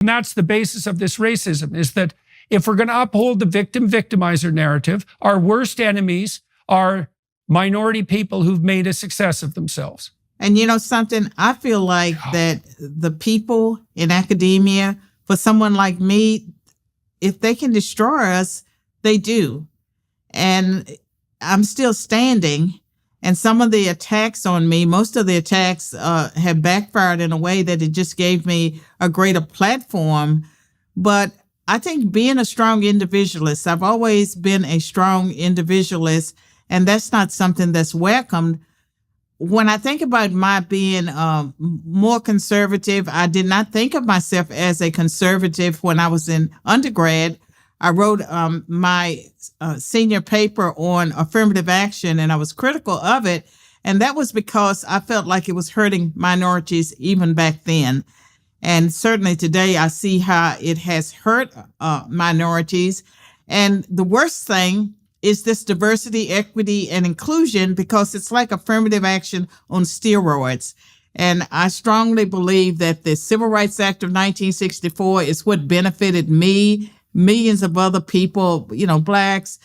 And that's the basis of this racism, is that if we're going to uphold the victim-victimizer narrative, our worst enemies are minority people who've made a success of themselves. And you know something, I feel like that the people in academia, for someone like me, if they can destroy us, they do. And I'm still standing. And some of the attacks on me, most of the attacks have backfired in a way that it just gave me a greater platform. But I think being a strong individualist, I've always been a strong individualist, and that's not something that's welcomed. When I think about my being more conservative, I did not think of myself as a conservative when I was in undergrad. I wrote my senior paper on affirmative action, and I was critical of it. And that was because I felt like it was hurting minorities even back then. And certainly today, I see how it has hurt minorities. And the worst thing is this diversity, equity, and inclusion, because it's like affirmative action on steroids. And I strongly believe that the Civil Rights Act of 1964 is what benefited me, millions of other people, you know, blacks,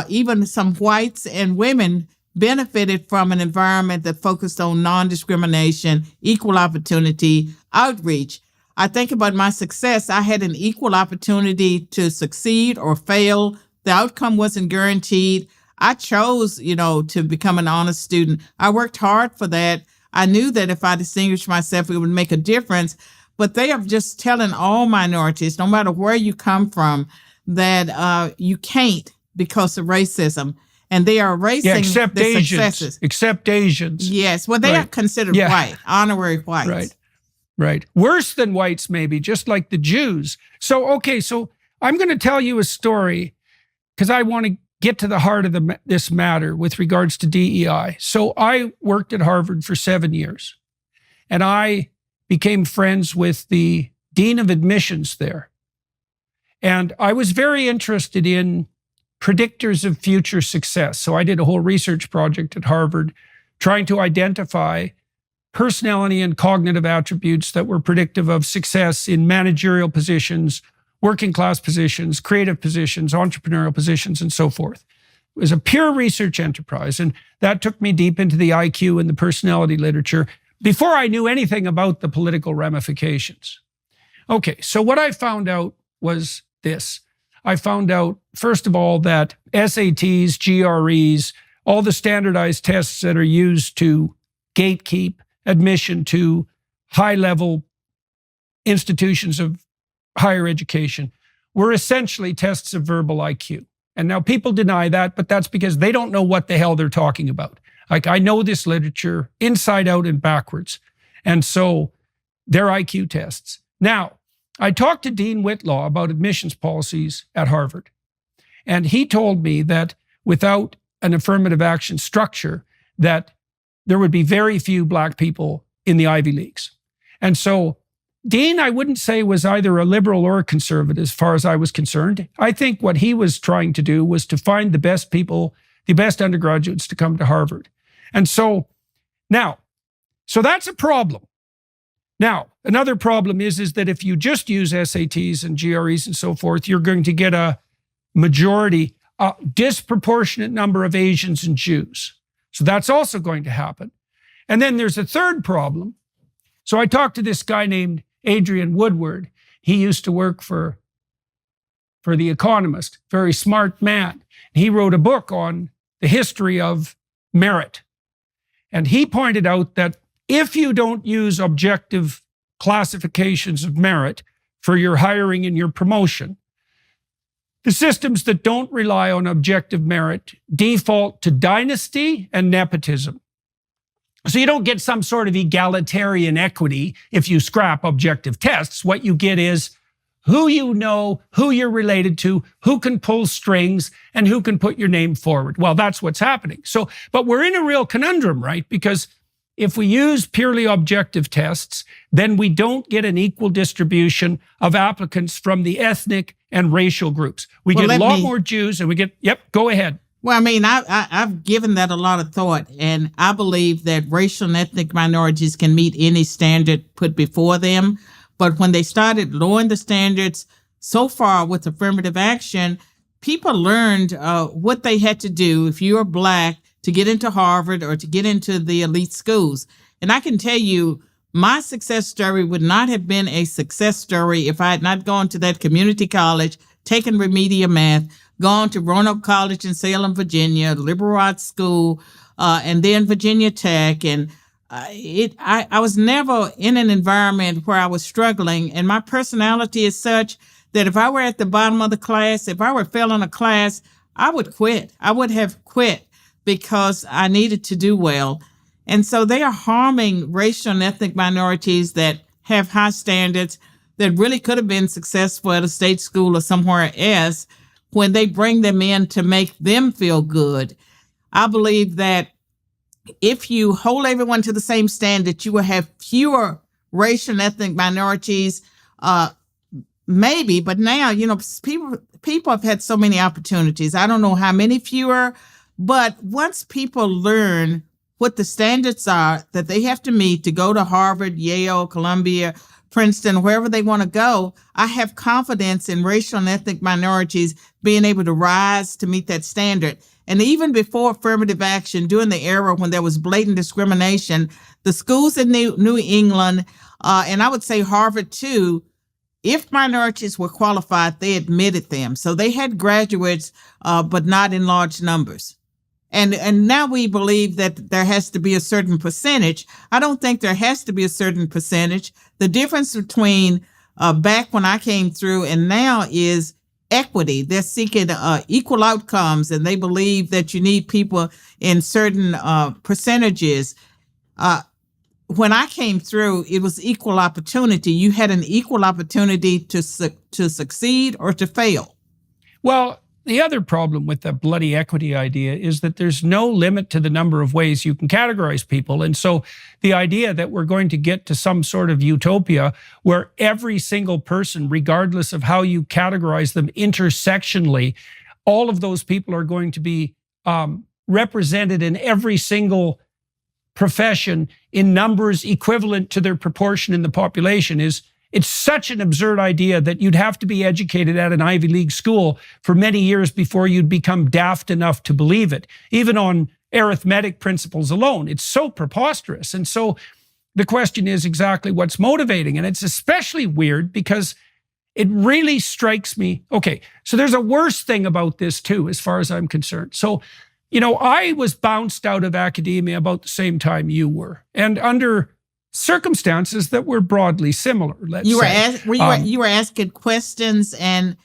even some whites and women benefited from an environment that focused on non-discrimination, equal opportunity, outreach. I think about my success. I had an equal opportunity to succeed or fail. The outcome wasn't guaranteed. I chose, you know, to become an honest student. I worked hard for that. I knew that if I distinguished myself, it would make a difference. But they are just telling all minorities, no matter where you come from, that you can't because of racism. And they are erasing except the Asians. successes. Except Asians. Yes. Well, they are considered white, honorary whites. Right. Worse than whites, maybe, just like the Jews. So, okay, so I'm going to tell you a story because I want to get to the heart of this matter with regards to DEI. So I worked at Harvard for 7 years, and I became friends with the dean of admissions there. And I was very interested in predictors of future success. So I did a whole research project at Harvard trying to identify personality and cognitive attributes that were predictive of success in managerial positions, working class positions, creative positions, entrepreneurial positions, and so forth. It was a pure research enterprise, and that took me deep into the IQ and the personality literature before I knew anything about the political ramifications. Okay, so what I found out was this. I found out, first of all, that SATs, GREs, all the standardized tests that are used to gatekeep admission to high-level institutions of higher education were essentially tests of verbal IQ. And now people deny that, but that's because they don't know what the hell they're talking about. Like, I know this literature inside out and backwards. And so they're IQ tests. Now, I talked to Dean Whitlaw about admissions policies at Harvard. And he told me that without an affirmative action structure, that there would be very few black people in the Ivy Leagues. And so Dean, I wouldn't say, was either a liberal or a conservative as far as I was concerned. I think what he was trying to do was to find the best people, the best undergraduates to come to Harvard. And so now, so that's a problem. Now, another problem is that if you just use SATs and GREs and so forth, you're going to get a majority, a disproportionate number of Asians and Jews. So that's also going to happen. And then there's a third problem. So I talked to this guy named Adrian Woodward. He used to work for The Economist, very smart man. He wrote a book on the history of merit. And he pointed out that if you don't use objective classifications of merit for your hiring and your promotion, the systems that don't rely on objective merit default to dynasty and nepotism. So you don't get some sort of egalitarian equity if you scrap objective tests. What you get is who you know, who you're related to, who can pull strings, and who can put your name forward. Well, that's what's happening. So, but we're in a real conundrum, right? Because if we use purely objective tests, then we don't get an equal distribution of applicants from the ethnic and racial groups. We get a lot more Jews, and we get, go ahead. Well, I mean, I've given that a lot of thought, and I believe that racial and ethnic minorities can meet any standard put before them. But when they started lowering the standards so far with affirmative action, people learned what they had to do if you were Black to get into Harvard or to get into the elite schools. And I can tell you, my success story would not have been a success story if I had not gone to that community college, taken remedial math, gone to Roanoke College in Salem, Virginia, liberal arts school, and then Virginia Tech. And I was never in an environment where I was struggling. And my personality is such that if I were at the bottom of the class, if I were failing a class, I would quit. I would have quit because I needed to do well. And so they are harming racial and ethnic minorities that have high standards that really could have been successful at a state school or somewhere else when they bring them in to make them feel good. I believe that if you hold everyone to the same standard, you will have fewer racial and ethnic minorities, maybe, but now, people have had so many opportunities. I don't know how many fewer, but once people learn what the standards are that they have to meet to go to Harvard, Yale, Columbia, Princeton, wherever they want to go, I have confidence in racial and ethnic minorities being able to rise to meet that standard. And even before affirmative action, during the era when there was blatant discrimination, the schools in New England, and I would say Harvard too, if minorities were qualified, they admitted them. So they had graduates, but not in large numbers. And now we believe that there has to be a certain percentage. I don't think there has to be a certain percentage. The difference between back when I came through and now is equity. They're seeking equal outcomes, and they believe that you need people in certain percentages. When I came through, it was equal opportunity. You had an equal opportunity to succeed or to fail. Well, the other problem with the bloody equity idea is that there's no limit to the number of ways you can categorize people. And so the idea that we're going to get to some sort of utopia where every single person, regardless of how you categorize them intersectionally, all of those people are going to be represented in every single profession in numbers equivalent to their proportion in the population it's such an absurd idea that you'd have to be educated at an Ivy League school for many years before you'd become daft enough to believe it, even on arithmetic principles alone. It's so preposterous. And so the question is exactly what's motivating. And it's especially weird because it really strikes me. Okay, so there's a worse thing about this too, as far as I'm concerned. So, I was bounced out of academia about the same time you were, and under circumstances that were broadly similar. You were asking questions, and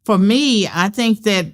for me, I think that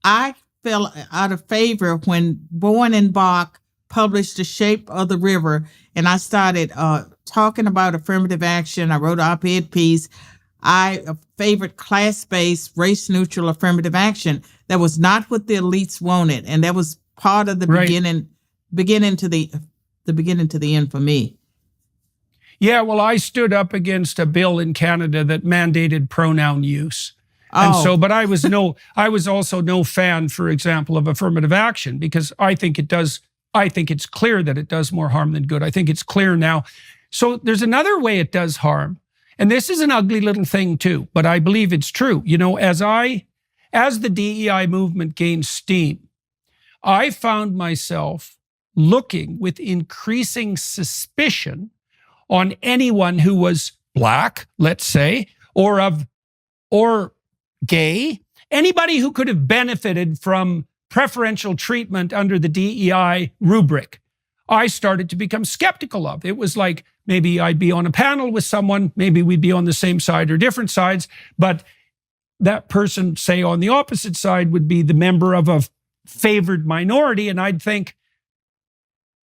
I fell out of favor when Bowen and Bach published The Shape of the River, and I started talking about affirmative action. I wrote an op-ed piece. I favored class-based, race-neutral affirmative action. That was not what the elites wanted, and that was part of the beginning to the end for me. Yeah, well, I stood up against a bill in Canada that mandated pronoun use. And so, but I was also no fan, for example, of affirmative action because I think it's clear that it does more harm than good. I think it's clear now. So there's another way it does harm. And this is an ugly little thing too, but I believe it's true. As the DEI movement gained steam, I found myself looking with increasing suspicion on anyone who was Black, let's say, or gay, anybody who could have benefited from preferential treatment under the DEI rubric. I started to become skeptical of. It was like maybe I'd be on a panel with someone, maybe we'd be on the same side or different sides, but that person, say on the opposite side, would be the member of a favored minority, and I'd think,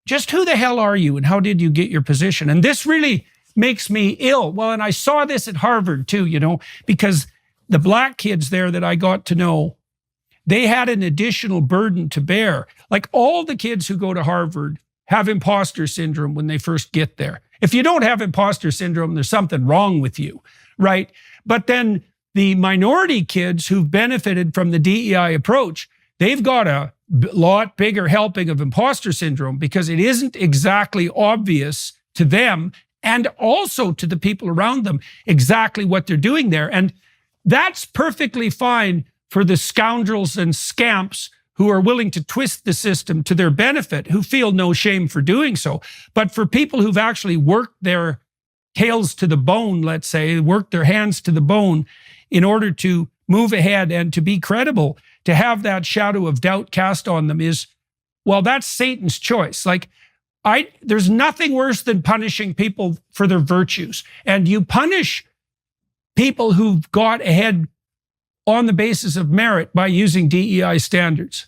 just who the hell are you and how did you get your position? And this really makes me ill. Well, and I saw this at Harvard too, because the Black kids there that I got to know, they had an additional burden to bear. Like all the kids who go to Harvard have imposter syndrome when they first get there. If you don't have imposter syndrome, there's something wrong with you, right? But then the minority kids who've benefited from the DEI approach, they've got a lot bigger helping of imposter syndrome because it isn't exactly obvious to them and also to the people around them exactly what they're doing there. And that's perfectly fine for the scoundrels and scamps who are willing to twist the system to their benefit, who feel no shame for doing so. But for people who've actually worked their tails to the bone, let's say, worked their hands to the bone in order to move ahead and to be credible, to have that shadow of doubt cast on them is, well, that's Satan's choice. Like, there's nothing worse than punishing people for their virtues. And you punish people who've got ahead on the basis of merit by using DEI standards.